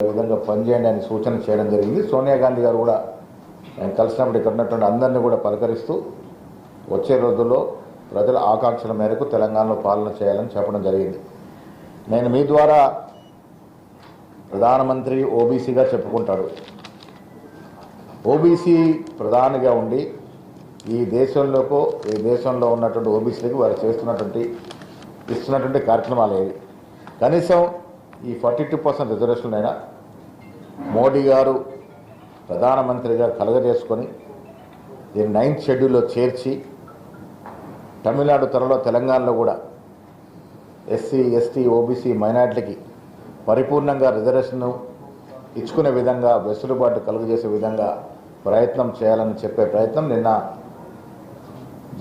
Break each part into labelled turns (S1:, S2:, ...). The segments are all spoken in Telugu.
S1: విధంగా పనిచేయండి అని సూచన చేయడం జరిగింది. సోనియా గాంధీ గారు కూడా నేను కలిసినప్పుడు ఇక్కడ ఉన్నటువంటి అందరినీ కూడా పలకరిస్తూ వచ్చే రోజుల్లో ప్రజల ఆకాంక్షల మేరకు తెలంగాణలో పాలన చేయాలని చెప్పడం జరిగింది. నేను మీ ద్వారా ప్రధానమంత్రి ఓబీసీగా చెప్పుకుంటాడు. ఓబీసీ ప్రధానిగా ఉండి ఈ దేశంలో ఉన్నటువంటి ఓబీసీలకు వారు ఇస్తున్నటువంటి కార్యక్రమాలు ఏవి? కనీసం ఈ 42% రిజర్వేషన్ అయినా మోడీ గారు ప్రధానమంత్రిగా కలగజేసుకొని దీన్ని 9th షెడ్యూల్లో చేర్చి తమిళనాడు త్వరలో తెలంగాణలో కూడా ఎస్సీ ఎస్టీ ఓబీసీ మైనార్టీలకి పరిపూర్ణంగా రిజర్వేషన్ ఇచ్చుకునే విధంగా వెసులుబాటు కలుగజేసే విధంగా ప్రయత్నం చేయాలని చెప్పే ప్రయత్నం నిన్న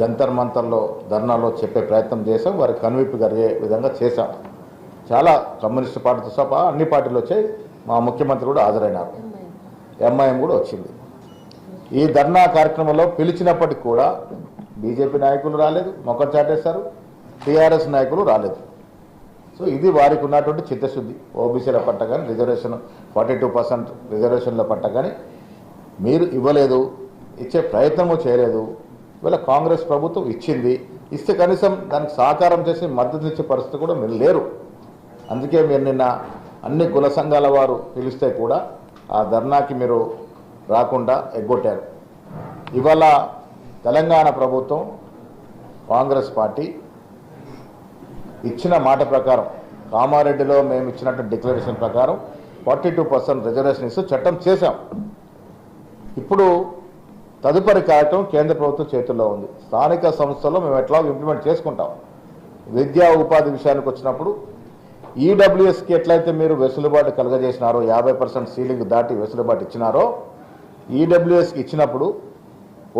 S1: జంతర్ మంతర్లో ధర్నాలో చెప్పే ప్రయత్నం చేసాం. వారికి కనువిప్పు కలిగే విధంగా చేశాం. చాలా కమ్యూనిస్ట్ పార్టీతో సహా అన్ని పార్టీలు వచ్చాయి. మా ముఖ్యమంత్రి కూడా హాజరైనారు. ఎంఐఎం కూడా వచ్చింది. ఈ ధర్నా కార్యక్రమంలో పిలిచినప్పటికీ కూడా బీజేపీ నాయకులు రాలేదు, మొక్కలు చాటేశారు. టీఆర్ఎస్ నాయకులు రాలేదు. సో ఇది వారికి ఉన్నటువంటి చిత్తశుద్ధి. ఓబీసీల పట్ల కానీ రిజర్వేషన్ 42% రిజర్వేషన్ల పట్ల కానీ మీరు ఇవ్వలేదు, ఇచ్చే ప్రయత్నము చేయలేదు. ఇవాళ కాంగ్రెస్ ప్రభుత్వం ఇస్తే కనీసం దానికి సహకారం చేసి మద్దతు ఇచ్చే పరిస్థితి కూడా మీరు లేరు. అందుకే మీరు నిన్న అన్ని కుల సంఘాల వారు పిలిస్తే కూడా ఆ ధర్నాకి మీరు రాకుండా ఎగ్గొట్టారు. ఇవాళ తెలంగాణ ప్రభుత్వం కాంగ్రెస్ పార్టీ ఇచ్చిన మాట ప్రకారం కామారెడ్డిలో మేము ఇచ్చినట్టు డిక్లరేషన్ ప్రకారం 42% రిజర్వేషన్ ఇస్తూ చట్టం చేశాం. ఇప్పుడు తదుపరి కార్యక్రమం కేంద్ర ప్రభుత్వం చేతుల్లో ఉంది. స్థానిక సంస్థల్లో మేము ఎట్లా ఇంప్లిమెంట్ చేసుకుంటాం. విద్యా ఉపాధి విషయానికి వచ్చినప్పుడు ఈడబ్ల్యూఎస్కి ఎట్లయితే మీరు వెసులుబాటు కలగజేసినారో 50% సీలింగ్ దాటి వెసులుబాటు ఇచ్చినారో ఈడబ్ల్యూఎస్కి ఇచ్చినప్పుడు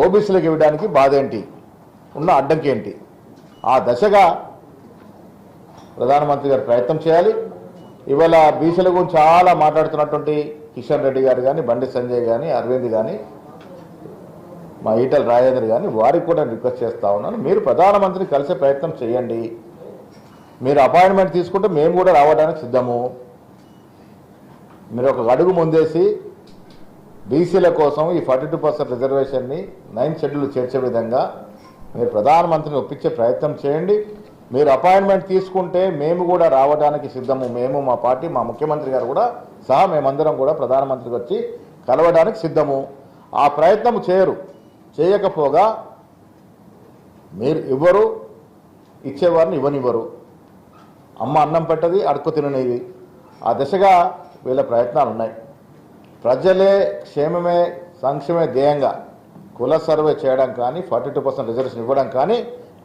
S1: ఓబీసీలకు ఇవ్వడానికి బాధ ఏంటి, ఉన్న అడ్డంకి ఏంటి? ఆ దశగా ప్రధానమంత్రి గారు ప్రయత్నం చేయాలి. ఇవాళ బీసీల గురించి చాలా మాట్లాడుతున్నటువంటి కిషన్ రెడ్డి గారు కానీ, బండి సంజయ్ కానీ, అరవింద్ కానీ, మా ఈటల రాజేందర్ కానీ వారికి కూడా రిక్వెస్ట్ చేస్తూ ఉన్నాను. మీరు ప్రధానమంత్రిని కలిసే ప్రయత్నం చేయండి. మీరు అపాయింట్మెంట్ తీసుకుంటే మేము కూడా రావడానికి సిద్ధము. మీరు ఒక అడుగు ముందేసి బీసీల కోసం ఈ 42% రిజర్వేషన్ని 9th షెడ్యూల్ చేర్చే విధంగా మీరు ప్రధానమంత్రిని ఒప్పించే ప్రయత్నం చేయండి. మీరు అపాయింట్మెంట్ తీసుకుంటే మేము కూడా రావడానికి సిద్ధము. మేము, మా పార్టీ, మా ముఖ్యమంత్రి గారు కూడా సహా మేమందరం కూడా ప్రధానమంత్రికి వచ్చి కలవడానికి సిద్ధము. ఆ ప్రయత్నం చేయకపోగా మీరు ఇవ్వరు, ఇచ్చేవారిని ఇవ్వనివ్వరు. అమ్మ అన్నం పెట్టది, అడుక్కు తిననిది. ఆ దిశగా వీళ్ళ ప్రయత్నాలు ఉన్నాయి. ప్రజలే క్షేమమే సంక్షేమే ధ్యేయంగా కుల సర్వే చేయడం కానీ 42% రిజర్వేషన్ ఇవ్వడం కానీ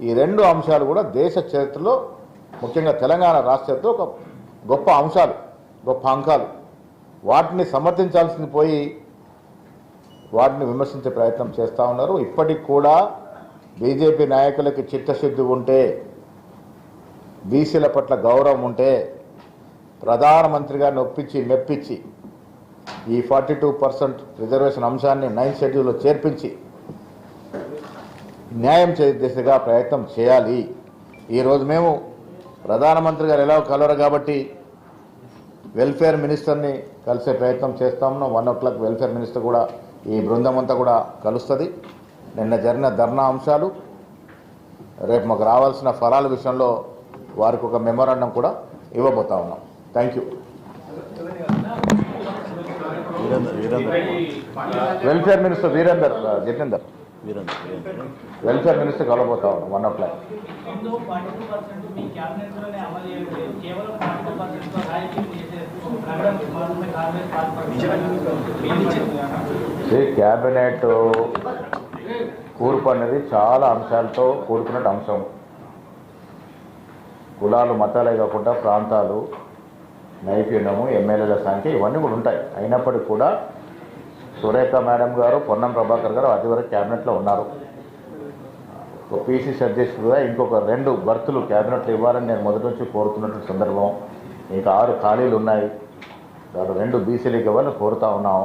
S1: ఈ రెండు అంశాలు కూడా దేశ చరిత్రలో ముఖ్యంగా తెలంగాణ రాష్ట్ర చరిత్రలో ఒక గొప్ప అంశాలు, గొప్ప అంకాలు. వాటిని సమర్థించాల్సింది పోయి వాటిని విమర్శించే ప్రయత్నం చేస్తూ ఉన్నారు. ఇప్పటికి కూడా బీజేపీ నాయకులకి చిత్తశుద్ధి ఉంటే, బీసీల పట్ల గౌరవం ఉంటే ప్రధానమంత్రి గారిని ఒప్పించి మెప్పించి ఈ 42% రిజర్వేషన్ అంశాన్ని 9th షెడ్యూల్లో చేర్పించి న్యాయం దిశగా ప్రయత్నం చేయాలి. ఈరోజు మేము ప్రధానమంత్రి గారు ఎలా కలవరు కాబట్టి వెల్ఫేర్ మినిస్టర్ని కలిసే ప్రయత్నం చేస్తా ఉన్నాం. 1 o'clock వెల్ఫేర్ మినిస్టర్ కూడా ఈ బృందం అంతా కూడా కలుస్తుంది. నిన్న జరిగిన ధర్నా అంశాలు, రేపు మాకు రావాల్సిన ఫలాల విషయంలో వారికి ఒక మెమోరాండం కూడా ఇవ్వబోతా ఉన్నాం. Thank you. Welfare minister Jitender welfare minister కలవబోతా ఉన్నాం 1 o'clock. క్యాబినెట్ కూర్పు అనేది చాలా అంశాలతో కూడుకున్న అంశం. కులాలు మతాలే కాకుండా ప్రాంతాలు, నైపుణ్యము, ఎమ్మెల్యేల సంఖ్య ఇవన్నీ కూడా ఉంటాయి. అయినప్పటికీ కూడా సురేఖ మేడం గారు, పొన్నం ప్రభాకర్ గారు అదివరకు క్యాబినెట్లో ఉన్నారు. ఒక పీసీసీ అధ్యక్షుడుగా ఇంకొక 2 బర్తులు క్యాబినెట్లో ఇవ్వాలని నేను మొదటి నుంచి కోరుతున్నటువంటి సందర్భం. ఇంకా 6 ఖాళీలు ఉన్నాయి. దాంట్లో 2 బీసీలకు ఇవ్వాలని కోరుతూ ఉన్నాం.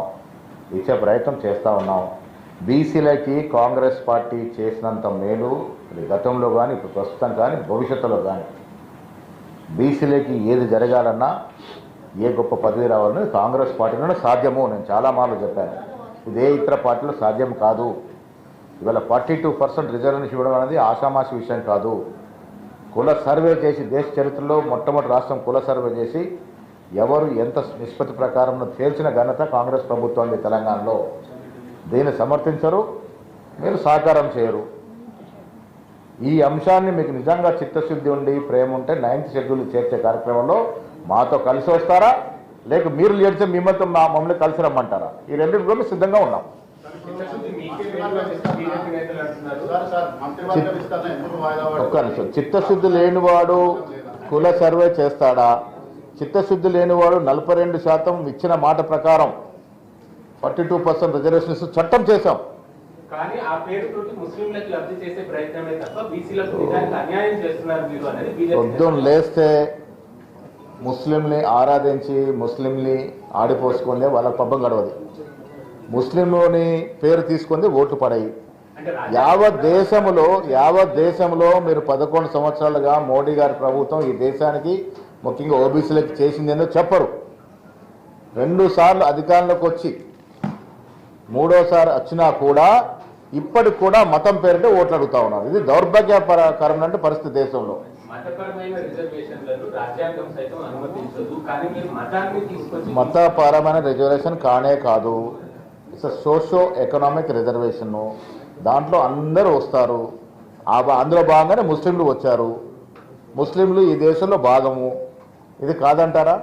S1: ఇచ్చే ప్రయత్నం చేస్తూ ఉన్నాం. బీసీలకి కాంగ్రెస్ పార్టీ చేసినంత మేలు గతంలో కానీ, ఇప్పుడు ప్రస్తుతం కానీ, భవిష్యత్తులో కానీ బీసీలకి ఏది జరగాలన్నా ఏ గొప్ప పదవి రావాలని కాంగ్రెస్ పార్టీలోనే సాధ్యము. నేను చాలా మార్లు చెప్పాను, ఇదే ఇతర పార్టీలో సాధ్యం కాదు. ఇవాళ 42% రిజర్వేషన్ ఇవ్వడం అనేది ఆషామాషి విషయం కాదు. కుల సర్వే చేసి, దేశ చరిత్రలో మొట్టమొదటి రాష్ట్రం కుల సర్వే చేసి ఎవరు ఎంత నిష్పత్తి ప్రకారం తేల్చిన ఘనత కాంగ్రెస్ ప్రభుత్వాన్ని తెలంగాణలో. దీన్ని సమర్థించరు, మీరు సహకారం చేయరు. ఈ అంశాన్ని మీకు నిజంగా చిత్తశుద్ధి ఉండి ప్రేమ ఉంటే 9th షెడ్యూల్ చేర్చే కార్యక్రమంలో మాతో కలిసి వస్తారా, లేక మీరు లేడితే మిమ్మల్ని మమ్మల్ని కలిసి రమ్మంటారా? ఈ రెండింటి కూడా సిద్ధంగా ఉన్నాం. ఒక్క నిమిషం. చిత్తశుద్ధి లేనివాడు కుల సర్వే చేస్తాడా? చిత్తశుద్ధి లేనివాడు 42% ఇచ్చిన మాట ప్రకారం 42% రిజర్వేషన్స్ చట్టం చేశాం.
S2: కానీ ఆ పేరుతోటి ముస్లింలకు లబ్ధి చేసే ప్రయత్నమే తప్ప బీసీలకు నిజానికి అన్యాయం చేస్తున్నారు మీరు అనేది
S1: పొద్దున్న లేస్తే ముస్లింని ఆరాధించి ముస్లింని ఆడిపోసుకుందే వాళ్ళ పబ్బం గడవదు. ముస్లింలోని పేరు తీసుకుంది ఓట్లు పడాయి. యావత్ దేశంలో మీరు 11 సంవత్సరాలుగా మోడీ గారి ప్రభుత్వం ఈ దేశానికి ముఖ్యంగా ఓబీసీలకు చేసింది ఏందో చెప్పరు. 2 సార్లు అధికారంలోకి వచ్చి 3వసారి వచ్చినా కూడా ఇప్పటికి కూడా మతం పేరుతో ఓట్లు అడుగుతా ఉన్నారు. ఇది దౌర్భాగ్యకరమైన పరిస్థితి దేశంలో. మతపరమైన రిజర్వేషన్ కానే కాదు, ఇట్స్ సోషో ఎకనామిక్ రిజర్వేషన్. దాంట్లో అందరూ వస్తారు. అందులో భాగంగానే ముస్లింలు వచ్చారు. ముస్లింలు ఈ దేశంలో భాగము. ఇది కాదంటారా?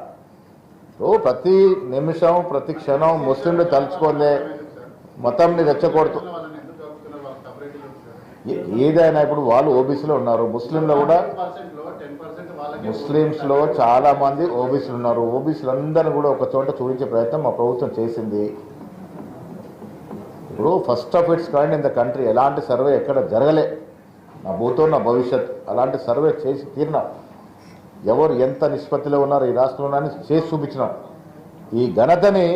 S1: ప్రతి నిమిషం ప్రతి క్షణం ముస్లింలు తలుచుకుందే మతంని రెచ్చగొడుతూ ఏదైనా ఇప్పుడు వాళ్ళు ఓబీసీలో ఉన్నారు. ముస్లింలో కూడా ముస్లిమ్స్లో చాలా మంది ఓబీసీలు ఉన్నారు. ఓబీసీలు అందరినీ కూడా ఒక చోట చూపించే ప్రయత్నం మా ప్రభుత్వం చేసింది. ఇప్పుడు first of it's kind in the country. ఎలాంటి సర్వే ఎక్కడ జరగలే. నా భూతో నా భవిష్యత్ అలాంటి సర్వే చేసి తీరినాం. ఎవరు ఎంత నిష్పత్తిలో ఉన్నారు ఈ రాష్ట్రంలో చేసి చూపించినాం. ఈ ఘనతని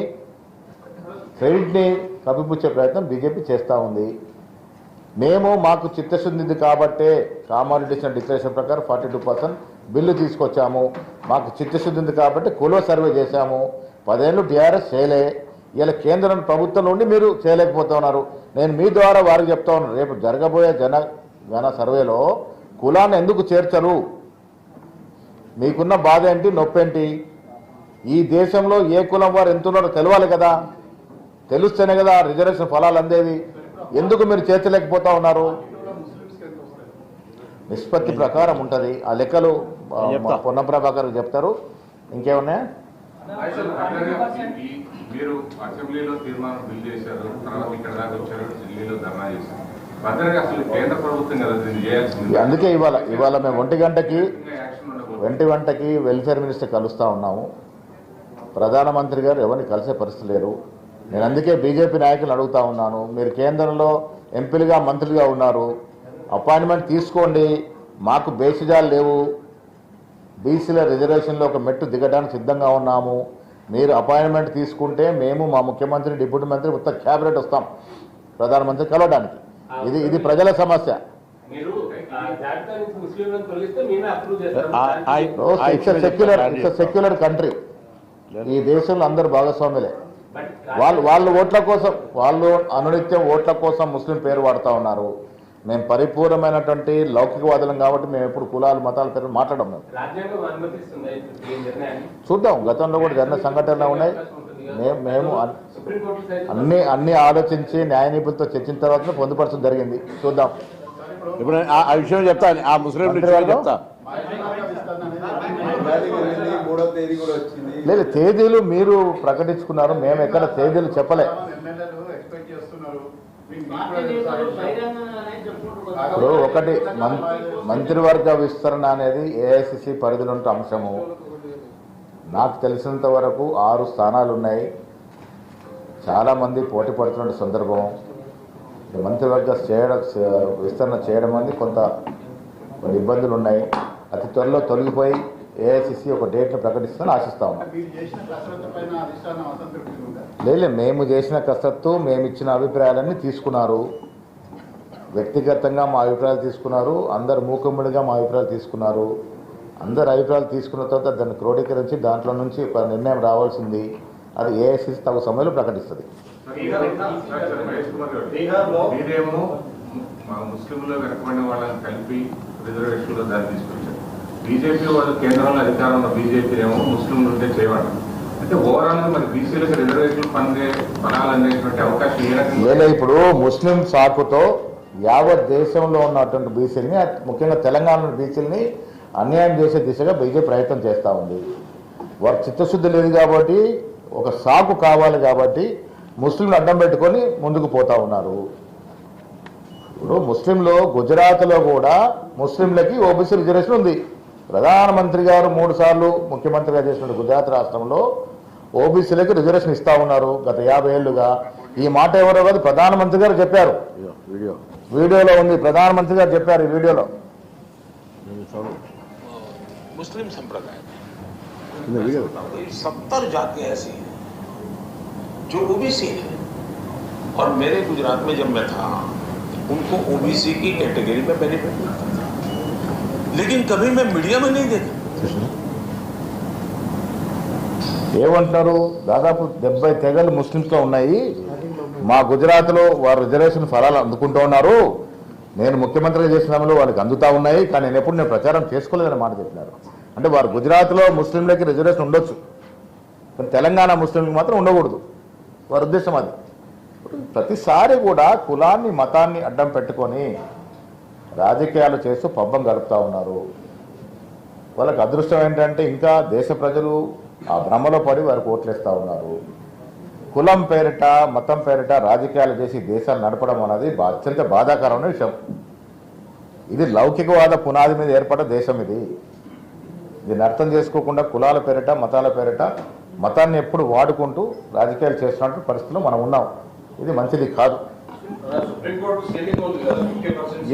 S1: క్రెడిట్ని కప్పిపుచ్చే ప్రయత్నం బీజేపీ చేస్తూ ఉంది. మాకు చిత్తశుద్ధి కాబట్టే కామారెడ్డి ఇచ్చిన డిక్లరేషన్ ప్రకారం 42% బిల్లు తీసుకొచ్చాము. మాకు చిత్తశుద్ధి ఉంది కాబట్టి కుల సర్వే చేశాము. 10 ఏళ్ళు టీఆర్ఎస్ చేయలే. ఇలా కేంద్రం ప్రభుత్వంలో ఉండి మీరు చేయలేకపోతున్నారు. నేను మీ ద్వారా వారికి చెప్తా ఉన్నాను, రేపు జరగబోయే జన సర్వేలో కులాన్ని ఎందుకు చేర్చరు? మీకున్న బాధ ఏంటి, నొప్పేంటి? ఈ దేశంలో ఏ కులం వారు ఎంత ఉన్నారో తెలవాలి కదా. తెలుస్తేనే కదా రిజర్వేషన్ ఫలాలు అందేది. ఎందుకు మీరు చేర్చలేకపోతా ఉన్నారు? నిష్పత్తి ప్రకారం ఉంటుంది. ఆ లెక్కలు పొన్న ప్రభాకర్ చెప్తారు. ఇంకేమున్నాయా?
S3: మీరు అసెంబ్లీలో తీర్మానం బిల్ చేశారు, తర్వాత ఇక్కడ దాకా వచ్చారు, ఢిల్లీలో ధర్నా చేశారు. అసలు కేంద్ర ప్రభుత్వం కదా దీన్ని చేయాల్సింది.
S1: అందుకే ఇవాళ మేము 1 గంటకి వెల్ఫేర్ మినిస్టర్ కలుస్తూ ఉన్నాము. ప్రధానమంత్రి గారు ఎవరిని కలిసే పరిస్థితి లేరు. నేను అందుకే బీజేపీ నాయకులను అడుగుతా ఉన్నాను, మీరు కేంద్రంలో ఎంపీలుగా మంత్రులుగా ఉన్నారు, అపాయింట్మెంట్ తీసుకోండి. మాకు బేసిజాలు లేవు. బీసీల రిజర్వేషన్లో ఒక మెట్టు దిగడానికి సిద్ధంగా ఉన్నాము. మీరు అపాయింట్మెంట్ తీసుకుంటే మేము మా ముఖ్యమంత్రి, డిప్యూటీ మంత్రి, మొత్తం క్యాబినెట్ వస్తాం ప్రధానమంత్రి కలవడానికి. ఇది ప్రజల సమస్య. Secular country. ఈ దేశంలో అందరూ భాగస్వాములే. వాళ్ళు ఓట్ల కోసం, వాళ్ళు అనునిత్యం ఓట్ల కోసం ముస్లిం పేరు వాడుతూ ఉన్నారు. మేము పరిపూర్ణమైనటువంటి లౌకికవాదులం కాబట్టి మేము ఎప్పుడు కులాలు మతాల పేరు మాట్లాడడం. చూద్దాం, గతంలో కూడా జరిగిన సంఘటనలు ఉన్నాయి. మేము అన్ని ఆలోచించి న్యాయ నిపుణులతో చర్చించిన తర్వాత పొందుపరచడం జరిగింది. చూద్దాం.
S4: ఇప్పుడు ఆ విషయం చెప్తా, ఆ ముస్లిం చెప్తా.
S1: లేదు, తేదీలు మీరు ప్రకటించుకున్నారు, మేము ఎక్కడ తేదీలు చెప్పలే. ఇప్పుడు ఒకటి మంత్రివర్గ విస్తరణ అనేది ఏఐసిసి పరిధిలో ఉంటే అంశము. నాకు తెలిసినంత వరకు 6 స్థానాలు ఉన్నాయి. చాలామంది పోటీ పడుతున్న సందర్భం. మంత్రివర్గ విస్తరణ చేయడం అనేది కొంత ఇబ్బందులు ఉన్నాయి. అతి త్వరలో తొలగిపోయి ఏఐసిసి ఒక డేట్ను ప్రకటిస్తామని ఆశిస్తా ఉన్నాం. లేదు, మేము చేసిన కసరత్తు, మేము ఇచ్చిన అభిప్రాయాలన్నీ తీసుకున్నారు. వ్యక్తిగతంగా మా అభిప్రాయాలు తీసుకున్నారు, అందరు మూకుమ్మడిగా మా అభిప్రాయాలు తీసుకున్నారు. అందరు అభిప్రాయాలు తీసుకున్న తర్వాత దాన్ని క్రోడీకరించి దాంట్లో నుంచి ఒక నిర్ణయం రావాల్సింది. అది ఏఐసిసి తగు సమయంలో ప్రకటిస్తుంది.
S3: మీరేమో ముస్లింలు వెనకబడిన వాళ్ళని కలిపి రిజర్వేషన్లో దాన్ని తీసుకొచ్చారు. బీజేపీ వాళ్ళు కేంద్రంలో అధికారంలో బీజేపీ ఏమో ముస్లింలు ఉంటే చేయమంటారు. అంటే ఓవరాల్ గా మరి బీసీలకు రిజర్వేషన్ పనాలనేటువంటి అవకాశం ఏ రకంగా?
S1: ఇప్పుడు ముస్లిం సాకుతో యావత్ దేశంలో ఉన్నటువంటి బీసీలని, ముఖ్యంగా తెలంగాణ బీసీలని అన్యాయం చేసే దిశగా బీజేపీ ప్రయత్నం చేస్తూ ఉంది. వారికి చిత్తశుద్ధి లేదు కాబట్టి, ఒక సాకు కావాలి కాబట్టి ముస్లింలు అడ్డం పెట్టుకొని ముందుకు పోతా ఉన్నారు. ఇప్పుడు ముస్లింలో గుజరాత్లో కూడా ముస్లింలకి ఓబీసీ రిజర్వేషన్ ఉంది. ప్రధానమంత్రి గారు 3 సార్లు ముఖ్యమంత్రిగా చేసిన గుజరాత్ రాష్ట్రంలో ఓబీసీలకి రిజర్వేషన్ ఇస్తా ఉన్నారు గత 50 ఏళ్లుగా. ఈ మాట ఎవరో కాదు, ప్రధానమంత్రి గారు చెప్పారు. వీడియోలో ఉంది, ప్రధానమంత్రి గారు చెప్పారు ఈ వీడియోలో.
S5: मुस्लिम संप्रदाय 70 जातियां ऐसी हैं जो ओबीसी हैं, और मेरे गुजरात में जब मैं था उनको ओबीसी की कैटेगरी में बेनिफिट मिलता था, लेकिन कभी मैं मीडिया में नहीं देखा।
S1: ఏమంటారు, దాదాపు 70 తెగలు ముస్లింస్లో ఉన్నాయి. మా గుజరాత్లో వారు రిజర్వేషన్ ఫలాలు అందుకుంటూ ఉన్నారు. నేను ముఖ్యమంత్రిగా చేసిన సమయంలో వాళ్ళకి అందుతా ఉన్నాయి, కానీ నేను ప్రచారం చేసుకోలేదని మాట చెప్పినారు. అంటే వారు గుజరాత్లో ముస్లింలకి రిజర్వేషన్ ఉండొచ్చు, కానీ తెలంగాణ ముస్లింలకు మాత్రం ఉండకూడదు. వారి ఉద్దేశం అది. ప్రతిసారి కూడా కులాన్ని మతాన్ని అడ్డం పెట్టుకొని రాజకీయాలు చేస్తూ పబ్బం గడుపుతూ ఉన్నారు. వాళ్ళకి అదృష్టం ఏంటంటే ఇంకా దేశ ప్రజలు ఆ భ్రమలో పడి వారికి ఓట్లేస్తూ ఉన్నారు. కులం పేరిట మతం పేరిట రాజకీయాలు చేసి దేశాన్ని నడపడం అనేది అత్యంత బాధాకరమైన విషయం. ఇది లౌకికవాద పునాది మీద ఏర్పడ్డ దేశం. దీన్ని అర్థం చేసుకోకుండా కులాల పేరిట మతాల పేరిట మతాన్ని ఎప్పుడు వాడుకుంటూ రాజకీయాలు చేస్తున్నట్టు పరిస్థితుల్లో మనం ఉన్నాం. ఇది మంచిది కాదు.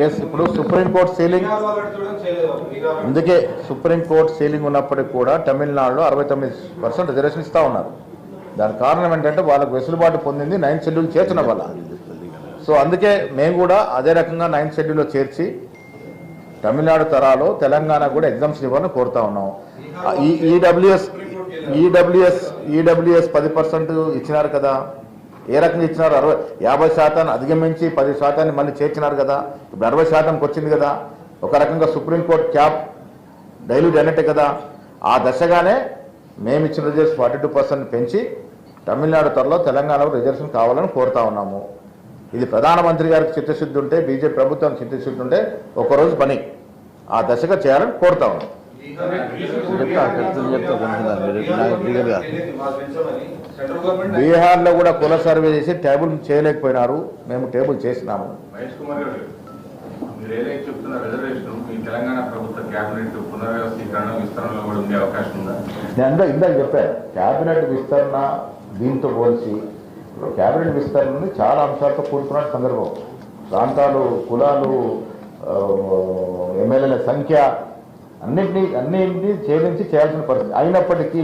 S1: ఎస్, ఇప్పుడు సుప్రీంకోర్టు సీలింగ్, అందుకే సుప్రీంకోర్టు సీలింగ్ ఉన్నప్పటికీ కూడా తమిళనాడులో 69% రిజర్వేషన్ ఇస్తూ ఉన్నారు. దానికి కారణం ఏంటంటే వాళ్ళకు వెసులుబాటు పొందింది 9th షెడ్యూల్ చేర్చిన వల్ల. సో అందుకే మేము కూడా అదే రకంగా 9th షెడ్యూల్లో చేర్చి తమిళనాడు తరాలో తెలంగాణ కూడా ఎగ్జామ్స్ ఇవ్వాలని కోరుతా ఉన్నాం. ఈడబ్ల్యూఎస్ 10% ఇచ్చినారు కదా. ఏ రకంగా ఇచ్చినారు? 50% అధిగమించి 10% మళ్ళీ చేర్చినారు కదా. ఇప్పుడు 60%కి వచ్చింది కదా. ఒక రకంగా సుప్రీంకోర్టు క్యాప్ డైల్యూట్ అయినట్టే కదా. ఆ దశగానే మేము ఇచ్చిన రిజర్వేషన్ 42% పెంచి తమిళనాడు త్వరలో తెలంగాణలో రిజర్వేషన్ కావాలని కోరుతా ఉన్నాము. ఇది ప్రధానమంత్రి గారికి చిత్తశుద్ధి ఉంటే, బీజేపీ ప్రభుత్వానికి చిత్తశుద్ధి ఉంటే ఒకరోజు పని ఆ దశగా చేయాలని కోరుతా ఉన్నాం. బీహార్లో కూడా కుల సర్వే చేసి టేబుల్ చేయలేకపోయినారు. మేము టేబుల్ చేసినాము.
S3: మహేష్ కుమార్ గారు, మీరు ఏదైతే చెప్తున్న రిజర్వేషన్ మీ తెలంగాణ ప్రభుత్వ కేబినెట్ పునర్వ్యవస్థీకరణ విస్తరణలో కూడా ఉండే అవకాశం ఉందా?
S1: నేను ఇందాక చెప్పాను, కేబినెట్ విస్తరణ దీంతో పోల్చి కేబినెట్ విస్తరణని చాలా అంశాలతో కూడుకున్న సందర్భం. ప్రాంతాలు, కులాలు, ఎమ్మెల్యేల సంఖ్య అన్నింటినీ ఛేదించి చేయాల్సిన పరిస్థితి. అయినప్పటికీ